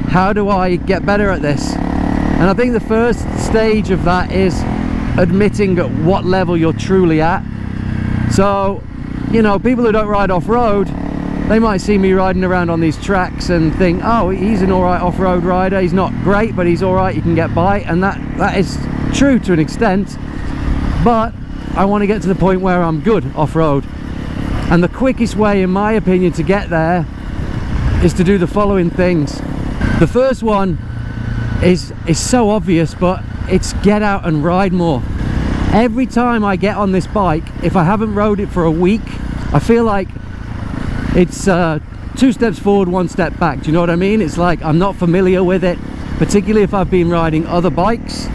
how do I get better at this? And I think the first stage of that is admitting at what level you're truly at. So, you know, people who don't ride off-road, they might see me riding around on these tracks and think, oh, he's an alright off-road rider, he's not great, but he's alright, you can get by. And that is true to an extent, but I want to get to the point where I'm good off-road. And the quickest way, in my opinion, to get there is to do the following things. The first one is so obvious, but it's get out and ride more. Every time I get on this bike, if I haven't rode it for a week, I feel like it's 2 steps forward, 1 step back. Do you know what I mean? It's like I'm not familiar with it, particularly if I've been riding other bikes.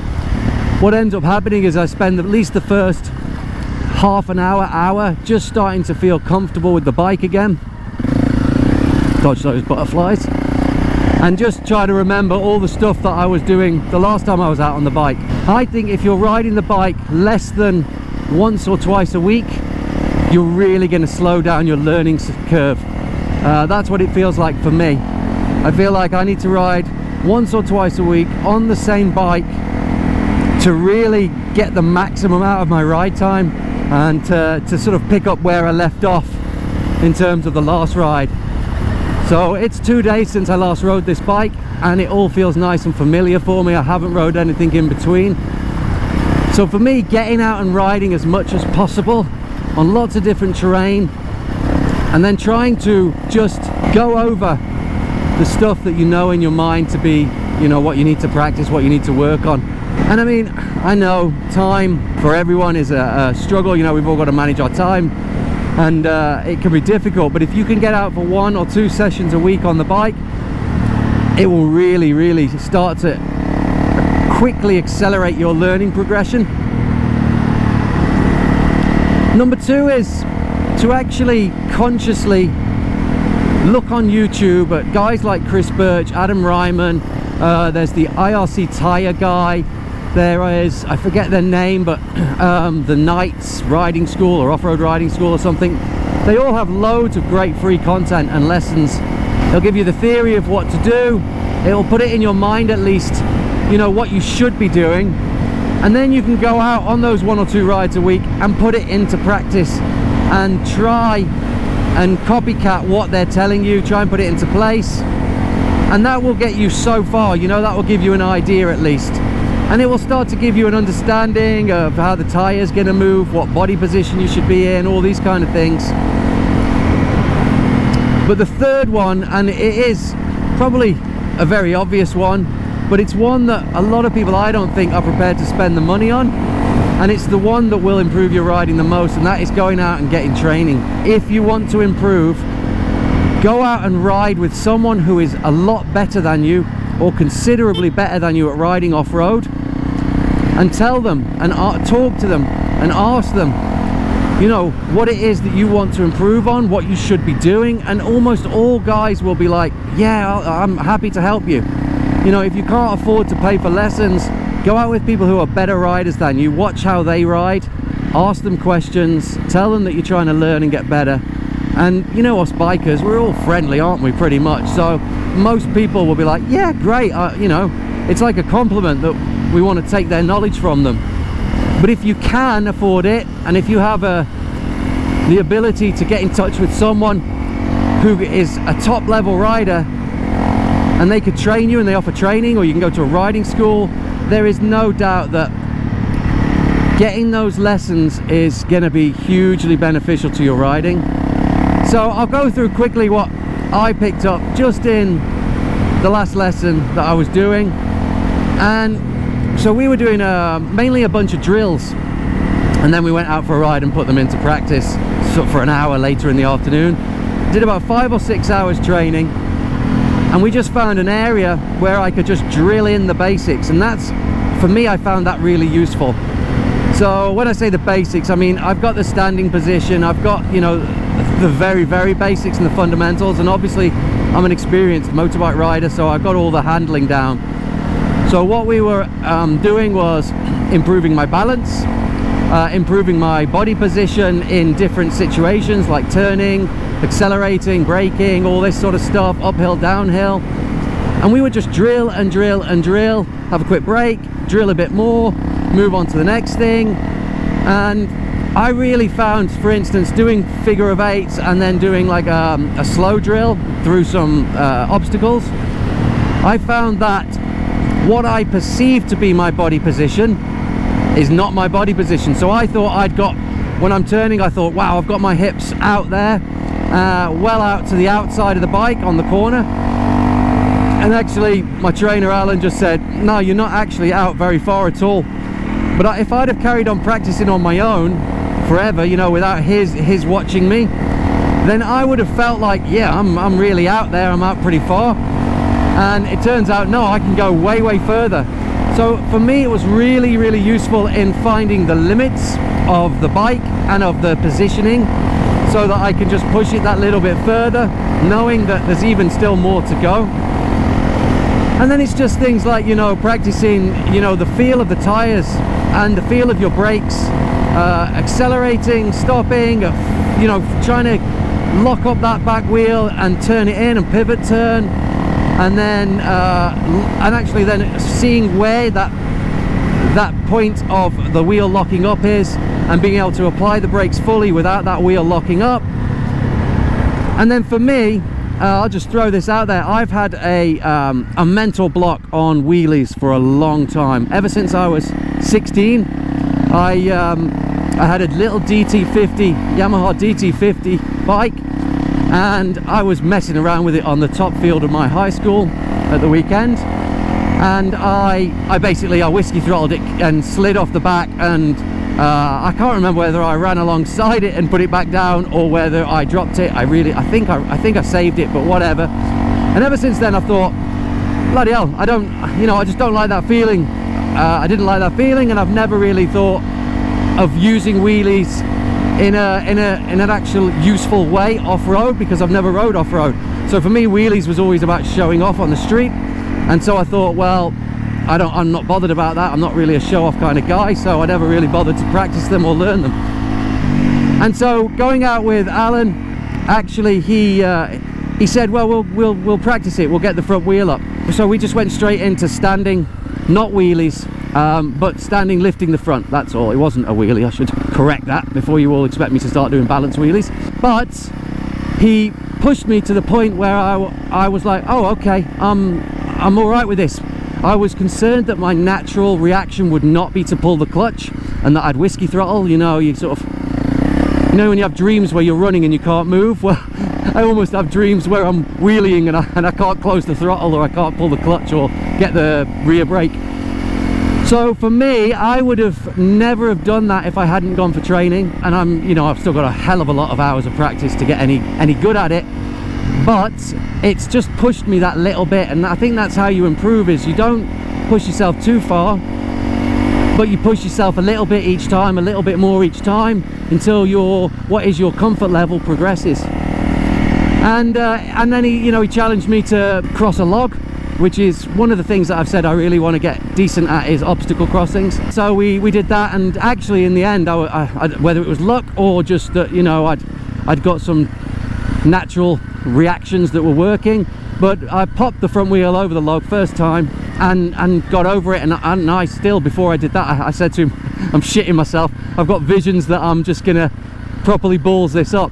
What ends up happening is I spend at least the first half an hour just starting to feel comfortable with the bike again. Dodge those butterflies. And just try to remember all the stuff that I was doing the last time I was out on the bike. I think if you're riding the bike less than once or twice a week, you're really going to slow down your learning curve. That's what it feels like for me. I feel like I need to ride once or twice a week on the same bike to really get the maximum out of my ride time, and to sort of pick up where I left off in terms of the last ride. So it's 2 days since I last rode this bike, and it all feels nice and familiar for me. I haven't rode anything in between. So for me, getting out and riding as much as possible on lots of different terrain, and then trying to just go over the stuff that you know in your mind to be, you know, what you need to practice, what you need to work on. And I mean, I know time for everyone is a struggle. You know, we've all got to manage our time, and it can be difficult, but if you can get out for 1 or 2 sessions a week on the bike, it will really start to quickly accelerate your learning progression. Number 2 is to actually consciously look on YouTube at guys like Chris Birch, Adam Ryman, there's the IRC tire guy, there is, I forget their name, but the Knights Riding School or Off-Road Riding School or something. They all have loads of great free content and lessons. They'll give you the theory of what to do. It'll put it in your mind at least, you know, what you should be doing. And then you can go out on those 1 or 2 rides a week and put it into practice and try and copycat what they're telling you, try and put it into place. And that will get you so far, you know, that will give you an idea at least. And it will start to give you an understanding of how the tire's going to move, what body position you should be in, all these kind of things. But the third one, and it is probably a very obvious one, but it's one that a lot of people, I don't think, are prepared to spend the money on, and it's the one that will improve your riding the most, and that is going out and getting training. If you want to improve, go out and ride with someone who is a lot better than you, or considerably better than you at riding off-road, and tell them and talk to them and ask them, you know, what it is that you want to improve on, what you should be doing. And almost all guys will be like, yeah, I'm happy to help you. You know, if you can't afford to pay for lessons, go out with people who are better riders than you, watch how they ride, ask them questions, tell them that you're trying to learn and get better. And you know, us bikers, we're all friendly, aren't we, pretty much? So most people will be like, yeah, great, you know, it's like a compliment that we want to take their knowledge from them. But if you can afford it, and if you have the ability to get in touch with someone who is a top level rider, and they could train you and they offer training, or you can go to a riding school, there is no doubt that getting those lessons is going to be hugely beneficial to your riding. So I'll go through quickly what I picked up just in the last lesson that I was doing. And so we were doing mainly a bunch of drills, and then we went out for a ride and put them into practice for an hour later in the afternoon. Did about 5 or 6 hours training, and we just found an area where I could just drill in the basics, and that's, for me, I found that really useful. So when I say the basics, I mean I've got the standing position, I've got, you know, the very basics and the fundamentals, and obviously I'm an experienced motorbike rider, so I've got all the handling down. So what we were doing was improving my balance, improving my body position in different situations like turning, accelerating, braking, all this sort of stuff, uphill, downhill. And we would just drill and drill and drill, have a quick break, drill a bit more, move on to the next thing. And I really found, for instance, doing figure of eights and then doing like a slow drill through some obstacles, I found that what I perceived to be my body position is not my body position. So I thought I'd got, when I'm turning, I thought, wow, I've got my hips out there, well out to the outside of the bike on the corner. And actually my trainer Alan just said, no, you're not actually out very far at all. But if I'd have carried on practicing on my own forever, you know, without his watching me, then I would have felt like, yeah, I'm really out there, I'm out pretty far. And it turns out, no, I can go way further. So for me, it was really useful in finding the limits of the bike and of the positioning, so that I can just push it that little bit further, knowing that there's even still more to go. And then it's just things like, you know, practicing, you know, the feel of the tires and the feel of your brakes, accelerating, stopping, you know, trying to lock up that back wheel and turn it in and pivot turn. And then and actually then seeing where that point of the wheel locking up is, and being able to apply the brakes fully without that wheel locking up. And then for me, I'll just throw this out there, I've had a mental block on wheelies for a long time. Ever since I was 16, I had a little DT50, Yamaha DT50 bike, and I was messing around with it on the top field of my high school at the weekend, and I basically whiskey throttled it and slid off the back, and I can't remember whether I ran alongside it and put it back down or whether I dropped it. I think I saved it, but whatever. And ever since then I've thought, bloody hell, I just don't like that feeling. I didn't like that feeling, and I've never really thought of using wheelies in an actual useful way off-road, because I've never rode off-road. So for me, wheelies was always about showing off on the street, and so I thought, well, I'm not bothered about that. I'm not really a show-off kind of guy, so I never really bothered to practice them or learn them. And so going out with Alan, actually he said, well, we'll practice it, we'll get the front wheel up. So we just went straight into standing, not wheelies, but standing, lifting the front, that's all. It wasn't a wheelie, I should correct that before you all expect me to start doing balance wheelies. But he pushed me to the point where I was like, oh, okay, I'm all right with this. I was concerned that my natural reaction would not be to pull the clutch and that I'd whiskey throttle. You know, you sort of, you know, when you have dreams where you're running and you can't move. Well, I almost have dreams where I'm wheeling and I can't close the throttle, or I can't pull the clutch or get the rear brake. So for me, I would have never have done that if I hadn't gone for training. And I've still got a hell of a lot of hours of practice to get any good at it. But it's just pushed me that little bit, and I think that's how you improve, is you don't push yourself too far, but you push yourself a little bit each time, a little bit more each time, until your comfort level progresses. And then he challenged me to cross a log, which is one of the things that I've said I really want to get decent at, is obstacle crossings. So we did that, and actually in the end, whether it was luck or just that, you know, I'd got some natural reactions that were working, but I popped the front wheel over the log first time and got over it, and I still, before I did that, I said to him, I'm shitting myself, I've got visions that I'm just gonna properly balls this up.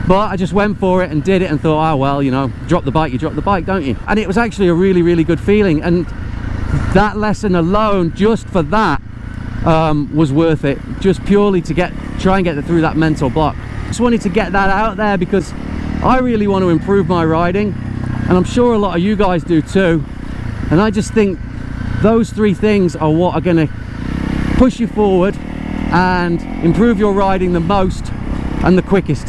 But I just went for it and did it, and thought, oh well, you know, drop the bike, you drop the bike, don't you? And it was actually a really good feeling, and that lesson alone, just for that, was worth it, just purely to try and get through that mental block. Just wanted to get that out there, because I really want to improve my riding, and I'm sure a lot of you guys do too. And I just think those three things are what are going to push you forward and improve your riding the most and the quickest.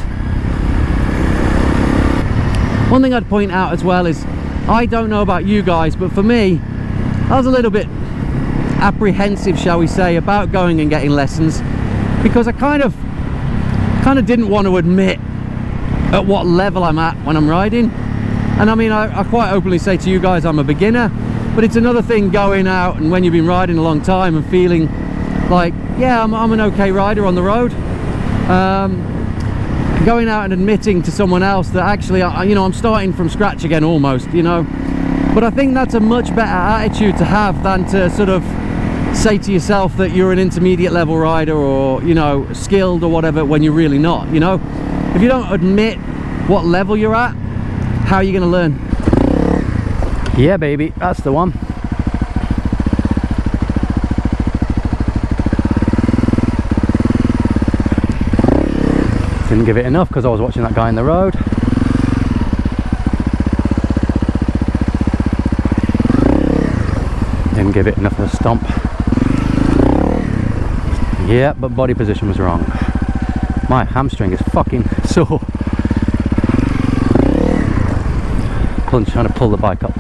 One thing I'd point out as well is, I don't know about you guys, but for me, I was a little bit apprehensive, shall we say, about going and getting lessons, because I kind of didn't want to admit at what level I'm at when I'm riding. And I mean, I quite openly say to you guys I'm a beginner, but it's another thing going out and when you've been riding a long time and feeling like, yeah, I'm an okay rider on the road. Going out and admitting to someone else that actually, I'm starting from scratch again almost, you know. But I think that's a much better attitude to have than to sort of say to yourself that you're an intermediate level rider, or, you know, skilled or whatever, when you're really not. You know, if you don't admit what level you're at, how are you going to learn? Yeah, baby, that's the one. Didn't give it enough because I was watching that guy in the road. Didn't give it enough of a stomp. Yeah, but body position was wrong. My hamstring is fucking sore. Trying to pull the bike up.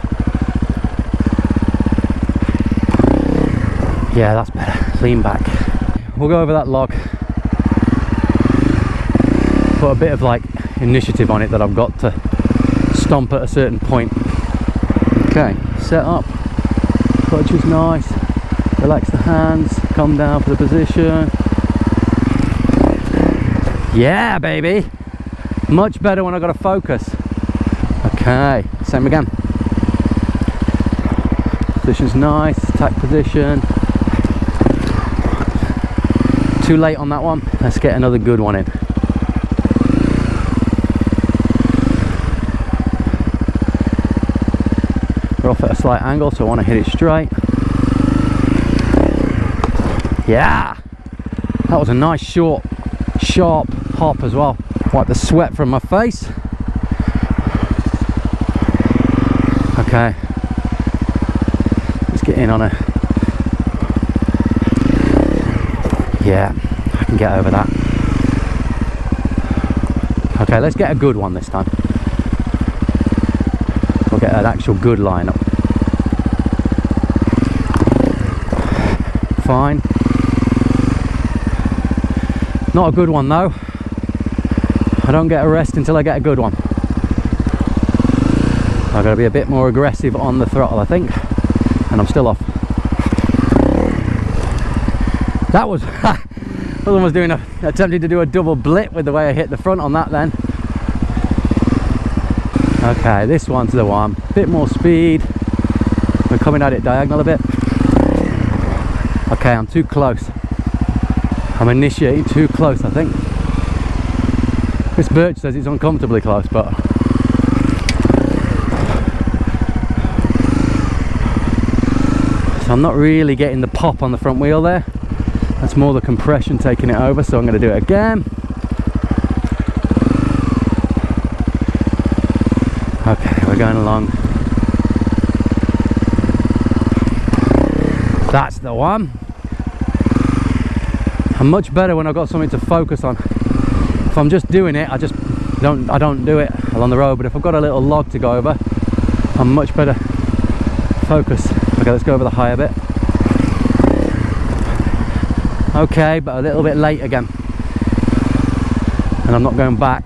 Yeah, that's better. Lean back. We'll go over that log. Put a bit of like initiative on it that I've got to stomp at a certain point. Okay, set up. Clutch is nice. Relax the hands. Come down for the position. Yeah, baby. Much better when I got to focus. Okay, same again. Position's nice, attack position. Too late on that one. Let's get another good one in. We're off at a slight angle, so I want to hit it straight. Yeah! That was a nice short, sharp hop as well. Wipe the sweat from my face. Okay, let's get in on a... Yeah, I can get over that. Okay, let's get a good one this time. We'll get an actual good lineup. Fine. Not a good one though. I don't get a rest until I get a good one. I've got to be a bit more aggressive on the throttle, I think, and I'm still off. That was, I was almost attempting to do a double blip with the way I hit the front on that then. Okay, this one's the one. Bit more speed. We're coming at it diagonal a bit. Okay, I'm too close. I'm initiating too close, I think. This birch says it's uncomfortably close, but so I'm not really getting the pop on the front wheel there. That's more the compression taking it over, so I'm going to do it again. Okay, we're going along. That's the one. I'm much better when I've got something to focus on. If I'm just doing it, I don't do it along the road, but if I've got a little log to go over, I'm much better focus. Okay, let's go over the higher bit. Okay, but a little bit late again, and I'm not going back.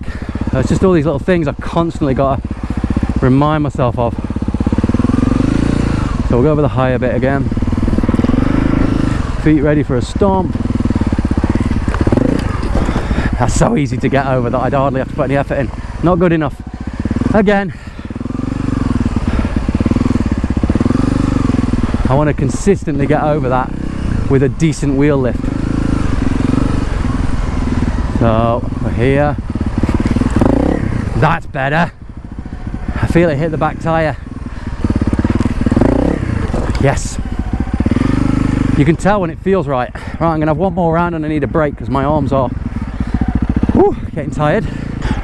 It's just all these little things I've constantly got to remind myself of. So we'll go over the higher bit again. Feet ready for a stomp. That's so easy to get over that I'd hardly have to put any effort in. Not good enough. Again. I want to consistently get over that with a decent wheel lift. So we're here. That's better. I feel it hit the back tyre. Yes. You can tell when it feels right. Right, I'm gonna have one more round and I need a break because my arms are getting tired.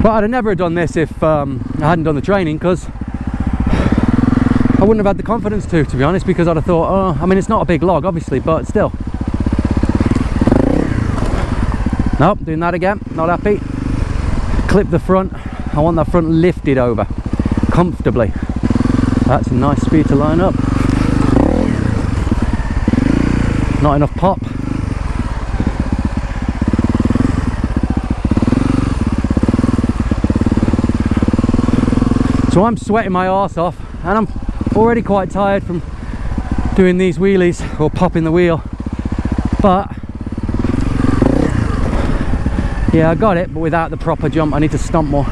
But I'd have never done this if I hadn't done the training, because I wouldn't have had the confidence to be honest, because I'd have thought, oh, I mean, it's not a big log obviously, but still. Nope, doing that again, not happy. Clip the front. I want that front lifted over comfortably. That's a nice speed to line up. Not enough pop. So I'm sweating my arse off, and I'm already quite tired from doing these wheelies or popping the wheel. But yeah, I got it, but without the proper jump. I need to stomp more.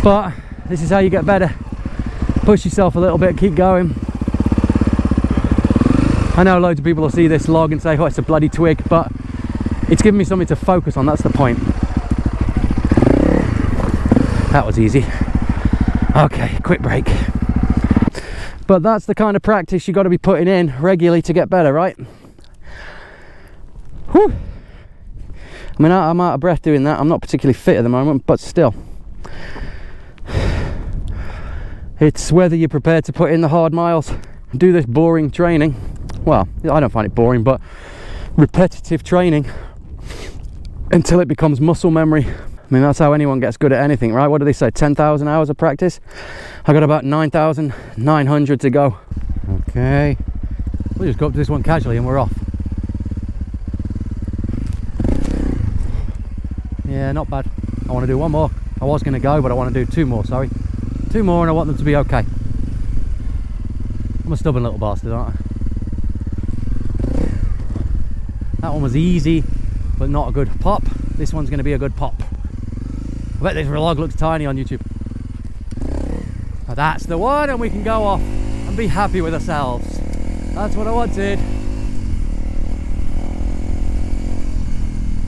But this is how you get better. Push yourself a little bit, keep going. I know loads of people will see this log and say, oh, it's a bloody twig, but it's giving me something to focus on, that's the point. That was easy. Okay, quick break. But that's the kind of practice you've got to be putting in regularly to get better, right? Whew. I mean, I'm out of breath doing that. I'm not particularly fit at the moment, but still. It's whether you're prepared to put in the hard miles, do this boring training. Well, I don't find it boring, but repetitive training until it becomes muscle memory. I mean, that's how anyone gets good at anything, right? What do they say? 10,000 hours of practice? I got about 9,900 to go. Okay. We'll just go up to this one casually and we're off. Yeah, not bad. I want to do one more. I was going to go, but I want to do two more, sorry. Two more and I want them to be okay. I'm a stubborn little bastard, aren't I? That one was easy, but not a good pop. This one's going to be a good pop. I bet this vlog looks tiny on YouTube. But that's the one, and we can go off and be happy with ourselves. That's what I wanted.